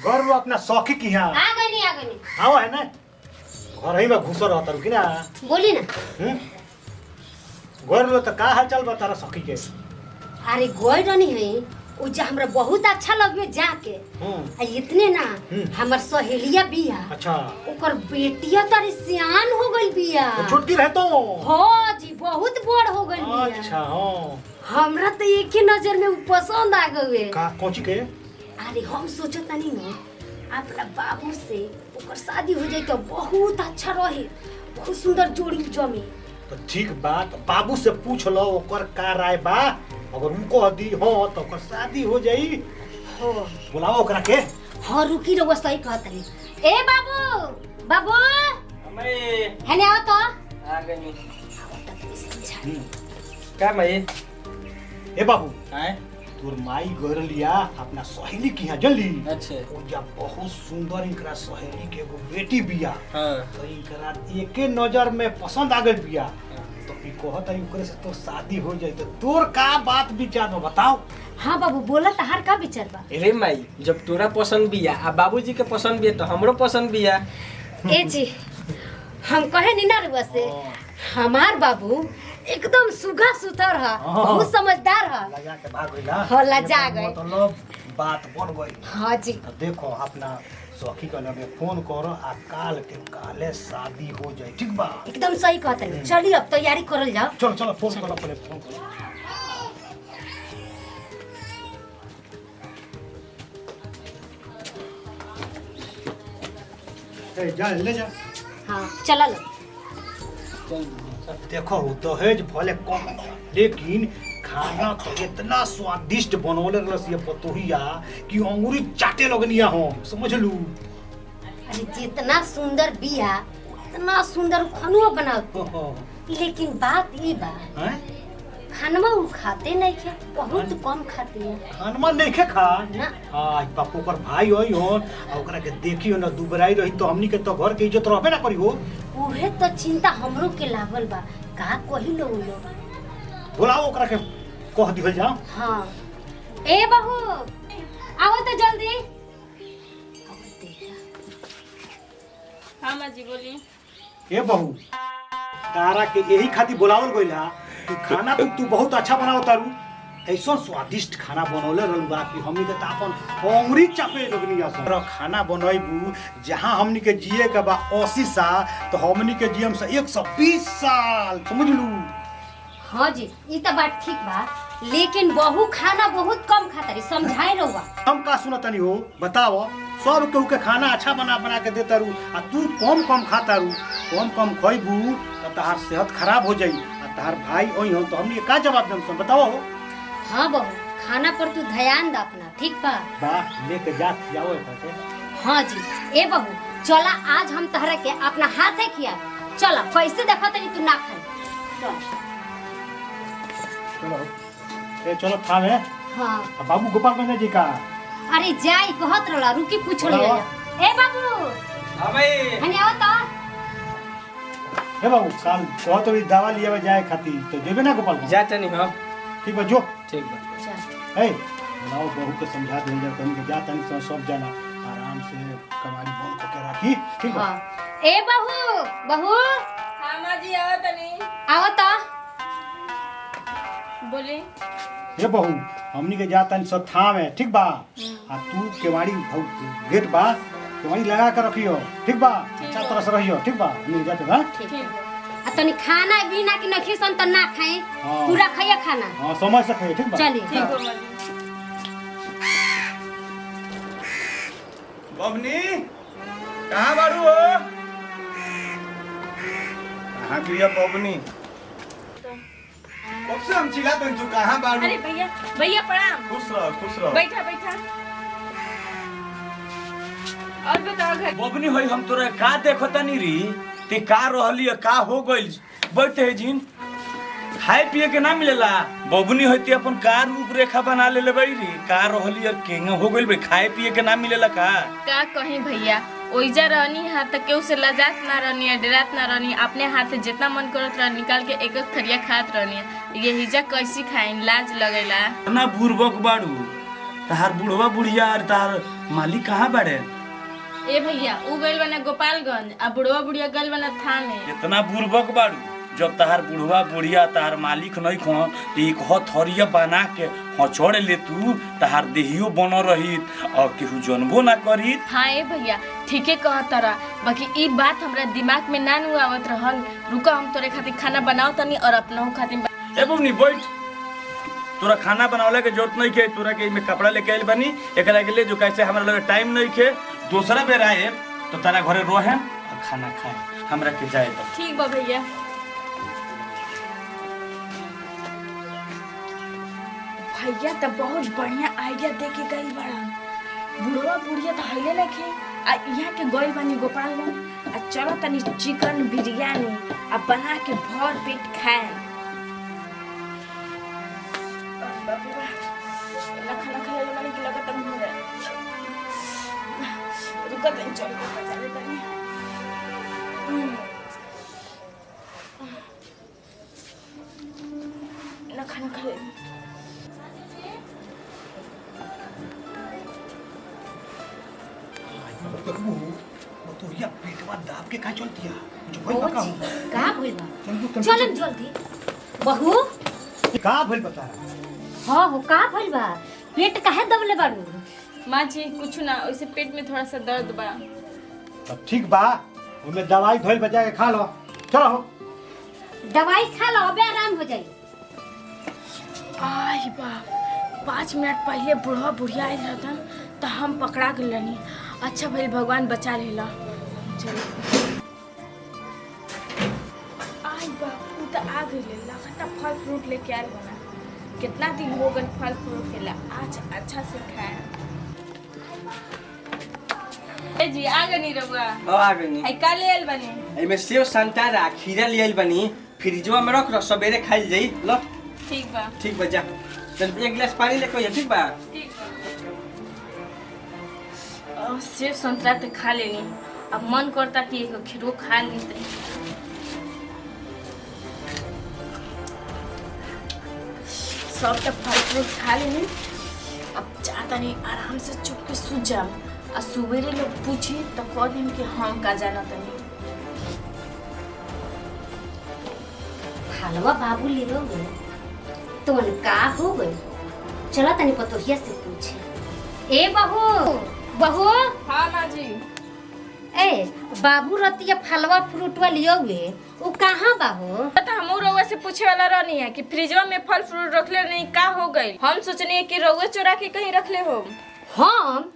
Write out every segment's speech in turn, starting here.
घर में अपना सौखी की यहाँ आ गई आओ है ना घर ही में घुस रहता रुकी ना बोली ना। घर में तो का हाल चाल बता रहा सौखी के अरे गोई रनी है उ जा हमरा बहुत अच्छा लगे जाके आ इतने ना हमर सहेलिया बिया। अच्छा ओकर बेटिया तारी सियान हो गई बिया। तो छुटकी रहे तो हां जी बहुत बड़ हो गई बिया। अच्छा हां हमरा तो एक ही नजर में उ पसंद आ गए। का कोची के अरे हम सोचत नहीं न अपना बाबू से ओकर शादी हो जाए तो बहुत अच्छा रहे, बहुत सुंदर जोड़ी जमे। तो ठीक बात बाबू से पूछ लो ओकर का राय बा अगर उनको दी हो तो ओकर शादी हो जाई। हो बुलाओ ओकरा के। हां रुकी रहो सही कहत रही। ए बाबू बाबू मैं हने आओ तो आ गई समझा। क्या मैं ए बाबू हैं तोर माई घर लिया अपना सहेली की यहाँ जल्दी। अच्छा ओ जब बहुत सुंदर इनकरा सहेली के एगो बेटी बिया हां तो इनकरा एके नजर में पसंद आ गई बिया तो ई कहत है ओकरे से तो शादी हो जाए तो तोर का बात विचार में बताओ। हां बाबू बोला तहार का विचार बा। अरे माई जब तोरा पसंद बिया आ बाबूजी के पसंद बिया तो हमरो पसंद बिया। ए जी हम कहे नी ना रे से हमार बाबू एकदम सुगा सुथर है, बहुत समझदार है। लगा के भाग गइला। हाँ, लजा गए। मतलब बात बन गई। हाँ जी तो देखो अपना सखी के लगे फोन करो आ काल के काले शादी हो जाए ठीक बा। एकदम सही कहते हैं। चलिए अब तैयारी करल जाओ। चलो चलो फोन करो पहले फोन करो। ए जा ले जा। हाँ चला लो। देखो दहेज भले कम लेकिन खाना तो इतना स्वादिष्ट बनौले रस ये पतोहिया कि अंगूरी चाटे लगनिया हो समझ लू। अरे जितना सुंदर बिया उतना सुंदर खानुआ बनाओ। लेकिन बात ये बा खानवा उ खाते नहीं खे, बहुत कम खाते हैं। खानमा नहीं खे खा ना हाँ बापू कर भाई होई हो आ ओकरा के देखियो ना दुबराई रही तो हमनी के तो घर के इज्जत रहबे ना करी हो। उहे तो चिंता हमरो के लागल बा का कही लो बुलाओ ओकरा के कह दिहल जा। हाँ ए बहू आओ तो जल्दी। हाँ माँ जी बोली। ए बहू तारा के यही खातिर बुलावल गइला कि खाना तो तू बहुत अच्छा बनाओ तारू ऐसा स्वादिष्ट खाना बनौले रहलुआ कि हमनी के तापन अंगुरी चापे लगनी आसो खाना बनैबू जहां हमनी के जिए के बा 80 साल तो हमनी के जीएम से 120 साल समझ लू। हाँ जी ये तो बात ठीक बा लेकिन बहू खाना बहुत कम खाता रही समझाए रहुआ। हम का सुनतनी हो बताओ सब केहू के खाना अच्छा बना बना के देता रू आ तू कम कम खाता रू कम कम खइबू तो तहार सेहत खराब हो जाई आ तहार भाई ओई हो तो हमनी के का जवाब देम सुन बताओ। हाँ बहू खाना पर तू ध्यान दा अपना ठीक बा। बा लेके जा जाओ करके। हाँ जी ए बहू चला आज हम तहरा के अपना हाथे खिया चला पैसे देखा तनी तू ना खाई चलो ए चलो थाने। हाँ बाबू गोपाल गंज जी का अरे जाई कहत रहला रुकी पूछ ले ए बाबू हां भाई हने आओ तो। हे बाबू काल कहत रही दवा लियावे जाए खातिर तो जेबे ना गोपाल गंज जा तनी हां ठीक बा जो ठीक बा। अच्छा ए बनाओ बहू के समझा देल जा तनी के जा तनी सब जाना आराम से कमाई बंद करके राखी ठीक बा। हाँ ए बहू बहू हाँ माँ जी आओ तनी। आओ तो बोली। हे बहू हमनी के जा तनी सब थाम है ठीक बा आ तू केवाड़ी गेट बा केवाड़ी लगा के रखियो ठीक बा अच्छा तरह से रहियो ठीक बा हमनी जाते ना। ठीक है आ तनी खाना बिना कि न खिसन त ना खाए हाँ। पूरा खाइए खाना। हां समय से खाइए ठीक बा। चलिए ठीक हो माँ जी। बबनी कहाँ बारू हो कहाँ बिया बबनी कब से हम चिल्लाते हैं तू कहाँ बारू। अरे भैया भैया प्रणाम। खुश रह खुश रह। बैठा बैठा। और बताओ घर। बबनी होई हम तोरा का देखो तनी री ते का रहली का हो गइल बैठे है जिन खाए पिए के ना मिलेला बबनी होती अपन का रूपरेखा बना लेले बड़ी री का रहली केंगा हो गइल बे खाए पिए के ना मिलेला का कहीं भैया ओइजा रहनी हाथ तक केहू से लजात ना रहनी डरात ना रहनी अपने हाथ से जितना मन करत रह निकाल के एक एक थरिया खात रहनी ये हिजा कैसी खाइन लाज लगेला ना बुरबक बाड़ू तहार बुढ़वा बुढ़िया और तहार मालिक कहाँ बाड़े? ए भैया उ गइल बना गोपालगंज आ बुढ़वा बुढ़िया गइल बना थाने। इतना बुर्बक बाड़ू, जब तहार बुढ़वा बुढ़िया तहार मालिक नहीं खो एक हथौड़िया बना के हचोड़ ले तू, तहार देहियो बन रही और केहू जनबो ना करी। हाँ ए भैया ठीके कहत तारा, बाकी ई बात हमरा दिमाग में ना नु आवत रहल। रुका हम तोरे खातिर खाना बनाओ तनी और अपनहु खातिर। ए बबनी बैठ, तोरा खाना बनावले के जरूरत नहीं के, तोरा के में कपड़ा लेके आइल बनी एकरा के ले जो कैसे हमरा लगे टाइम नहीं के, दूसरा बेर आए तो तारा घरे रहे और खाना खाए, हमरा के जाए तो ठीक बा भैया। भैया तो बहुत बढ़िया आइडिया दे के गई बड़ा। बुढ़वा बुढ़िया तो हइले लखे आ यहाँ के गइल बानी गोपालगंज आ चलो तनी चिकन बिरयानी आ बना के भर पेट खाए। खाना खा ले माने कि लगत हम हो रहा रुका तनी चल बचा ले तनी। ना खाना खा ले। तो या पेटवा दाब के का चलती है जो भाई ओ पका जी, हूं का भइल बा? चलन जल्दी। बहू का भइल बता रहा? हाँ हो का भइल बा? पेट काहे दबले बाड़ू? माँ जी कुछ ना, वैसे पेट में थोड़ा सा दर्द बा। तब ठीक बा, ओमे दवाई धोइल बजा के खा लो। चलो दवाई खा लो अबे आराम हो जाई। आई बाप, 5 मिनट पहले बुढ़वा बुढ़िया आयल रहतन तो हम पकड़ा गल रहनी। अच्छा भइल भगवान बचा लेला। चलो आई बाप, उ तो आ गइल, लगता फल फ्रूट लेके आयल बना। कितना दिन हो गए फल फ्रूट खेला, आज अच्छा से खाए। ए जी आ गनी रहुआ। आ गनी आई का ले आयल बनी? एमे सेव संतरा खीरा ले आइल बनी, फ्रिजवा में रख सबेरे खाइल जाई। लो ठीक बा। ठीक बा, जा चल एक गिलास पानी लेके आ, ठीक बा? ठीक बा। सेब संतरा तो खा लेनी, अब मन करता कि एक खीरो खा ली। सब तो फल फ्रूट खा लेनी, अब चाहता नहीं आराम से चुप के सो जाओ और सुबेरे लोग पूछे तो कह दिन कि हम का जाना तनी। हलवा बाबू ले रोगे तो का हो गई? चला तनी पतोहिया से पूछे। ए बहू बहू। हाँ माँ जी। ए बाबू रतिया फलवा फ्रूटवा लियो हुए वो कहाँ बाबू? पता हम रउआ से पूछे वाला रहनी है कि फ्रिजवा में फल फ्रूट रखले नहीं का हो गई। हम सोचनी कि रउआ चोरा के कहीं रखले हो। हम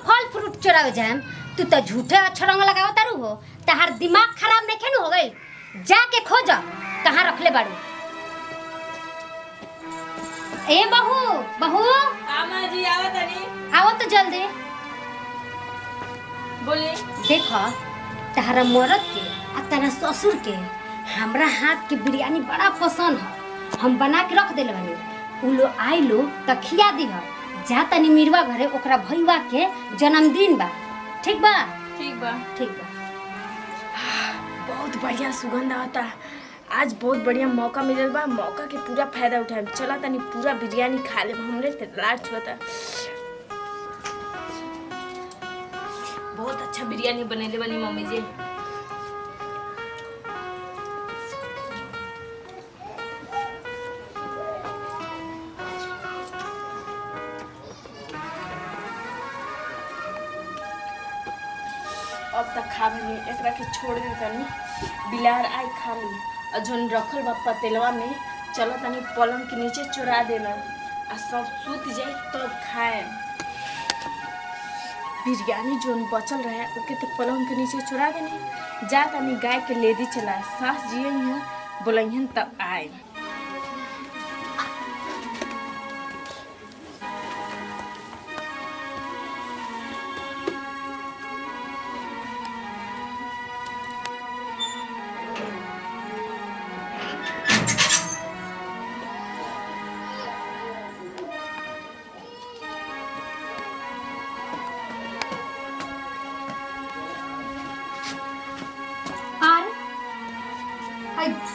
फल फ्रूट चोरा जाएम? तू तो झूठे अक्षरंग लगाव तारू हो। तहार दिमाग खराब नहीं खेनु हो गई? जाके खोज कहाँ रखले बाड़ू। ए बहू बहू। हाँ माँ जी आवा तनी। आओ तो जल्दी। बोली। देखो तारा मरद के आ तारा ससुर के हमरा हाथ के बिरयानी बड़ा पसंद है। हम बना के रख देले बानी। उ लो आई लो त खिया दी है। जा तनी मिरवा घरे ओकरा भईवा के जन्मदिन बा। ठीक बा? ठीक बा। ठीक बा। बहुत बढ़िया सुगंध आता। आज बहुत बढ़िया मौका मिलल बा, मौका के पूरा फायदा उठाएम। चला तनी पूरा बिरयानी खा लेब। हमरे लाट होता। बहुत अच्छा बिरयानी बनेले बनी मम्मी जी। अब तक खा भी एकरा के छोड़ दे तनी, बिलार आई खा ली। और जोन रखल बा पतेलवा में चलो तनी पलंग के नीचे चुरा देना आ सब सूत जाए तब खाए। बिरयानी जोन बचल रहे ओके तो पलंग के नीचे चुरा देनी। जा तनी गाय के लेदी चला, सास जिये यहाँ बोलैहन तब आए।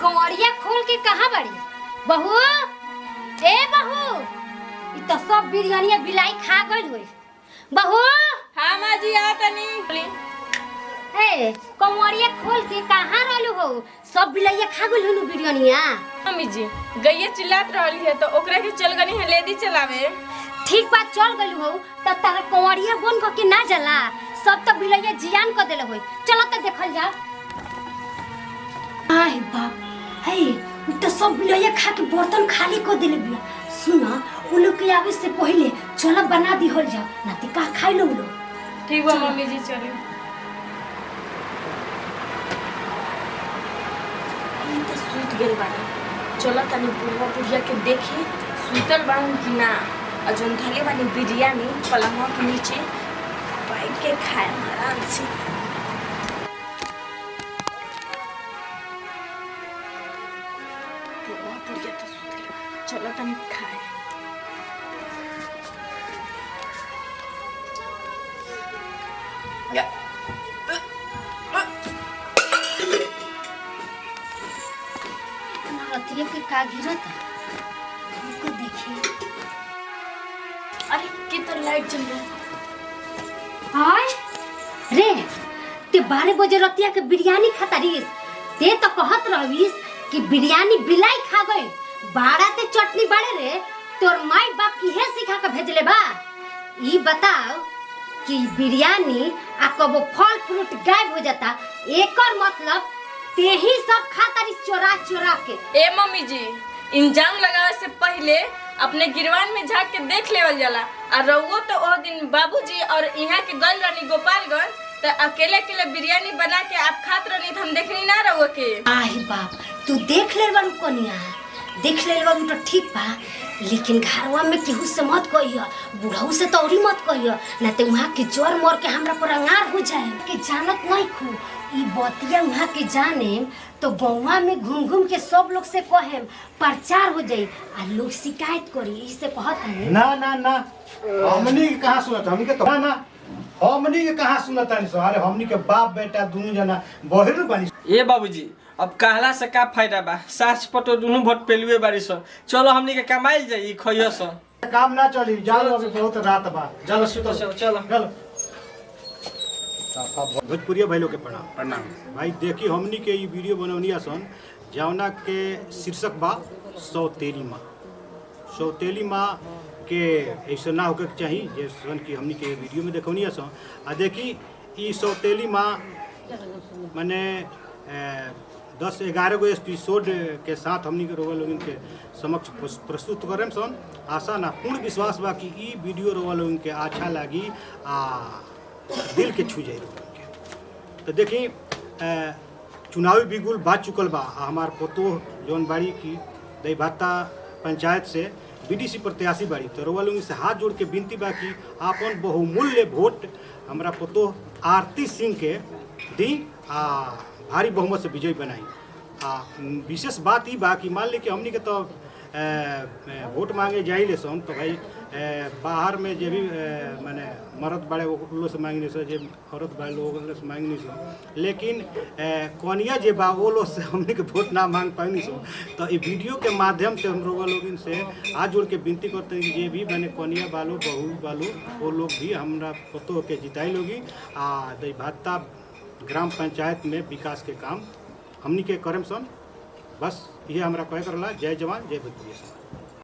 कमरिया खोल के कहाँ बड़ी? बहू ए बहू, तो सब बिरयानी बिलाई खा गइल होई। बहू हाँ माँ जी आ तनी। ए कमरिया खोल के कहाँ रहलू हो? सब बिलाइया खा गइल होनु बिरयानिया। मम्मी जी गैया चिल्लात रहली है तो ओकरा के चल गनी है लेडी चलावे। ठीक बात चल गइल हो त तारा कमरिया बन के ना जाला, सब तो बिलाइया जियान कर देले होई। चलो त देखल जा। आय बाप हे उ त सब बिलाइया खा के बर्तन खाली कर देले बिया। सुना उ लोग के आवे से पहले चलो बना दी हो जा ना त का खाइ लो लो। ठीक बा मम्मी जी चली। ई त सूत गेल बाड़ी। चलो तनी बुढ़वा बुढ़िया के देखी सूतल बाड़न कि ना। और जोन धले बानी बिरयानी पलंगवा के नीचे बैठ के खाए आराम से। बुढ़वा बुढ़िया तो सूत गेल बा। चलो तनी खाए। रतिया के का गिरता हमको देखी। अरे कितना लाइट जल रहा। हाय रे ते 12 बजे रतिया के बिरयानी खाता रहीस। ते तो कहत रहीस कि बिरयानी बिलाई खा गई। बाड़ा ते चटनी बाड़े रे तोर माई बाप इहे सिखा के भेजले बा। ई बताओ कि बिरयानी आ कबो फल फ्रूट गायब हो जाता, एकर मतलब ते ही सब खाता रहीस चोरा चोरा के। ए मम्मी जी इंजाम लगावे से पहले अपने गिरवान में झांक के देख लेवल जाला। और रहुओ तो ओ दिन बाबूजी और यहाँ के गल रानी गोपालगंज तो अकेले अकेले बिरयानी बना के आप खात रहनी तो हम देखनी ना रहुओ के। आही बाप तू देख ले बारू कनिया, देख ले बारू तो ठीक बा, लेकिन घरवा में केहू से मत कहियो, बुढ़ऊ से तो औरी मत कहियो ना ते वहाँ के जोर मोर के हमरा पर अंगार हो जाए कि जानत नहीं खू। ई बतिया वहाँ के जाने तो गौवा में घूम घूम के सब लोग से कहेम, प्रचार हो जाई आ लोग शिकायत करी। इससे कहत है ना ना ना हमनी के कहाँ सुनत, हमनी के तो ना ना हमनी के कहाँ सुनत है। अरे हमनी के बाप बेटा दोनों जना बहिर बनी। ए बाबूजी अब कहला से का फायदा बा? सास पटो दोनों भोट पेलुए बारी सो। चलो हमनी के कमाइल जाई खइयो सो। काम ना चली जाओ, अभी बहुत रात बा। चलो सुतो चलो चलो चलो। भोजपुरिया भाई लोग के प्रणाम। प्रणाम भाई। देखी हमनी के ये वीडियो बनवनी सन जौना के शीर्षक बा सौतेली माँ। सौतेली माँ के ऐसा ना होकर चाहिए जैसन कि हमनी के वीडियो में देखौनी सन। आ देखी ई सौतेली माँ माने 10-11 गो एपिसोड के साथ हमनी के रोवा लोगन के समक्ष प्रस्तुत करें सन। आशा ना पूर्ण विश्वास बा कि ई वीडियो रोवा लोगन के अच्छा लगी आ दिल के छू जाए। तो देखी चुनावी बिगुल बात चुकल बा। हमार पोतो जौन बाड़ी की दईभाता पंचायत से बीडीसी प्रत्याशी बाड़ी, तो रोवा लोगन से हाथ जोड़ के विनती बा कि आपन बहुमूल्य वोट हमरा पोतो आरती सिंह के दी आ भारी बहुमत से विजयी बनाई। विशेष बात ई बा कि मान ली कि हमनी के तो वोट मांगे जाइले सन तो भाई बाहर में जे भी माने मर्द बड़े लोग से मांगनी सो, जे औरत बड़े लोग से मांगनी सो, लेकिन कनिया जे बा वो लोग से हमने के वोट ना मांग पानी सो। तो ये वीडियो के माध्यम से हम लोग से हाथ जोड़ के विनती करते हैं कि जे भी मैंने कनिया बालो बहू बालो वो लोग भी हमरा पतो के जिताई लोगी आ दईभाता ग्राम पंचायत में विकास के काम हमनी के करम सन। बस ये हमरा कहे करला। जय जवान जय भोजपुरिया।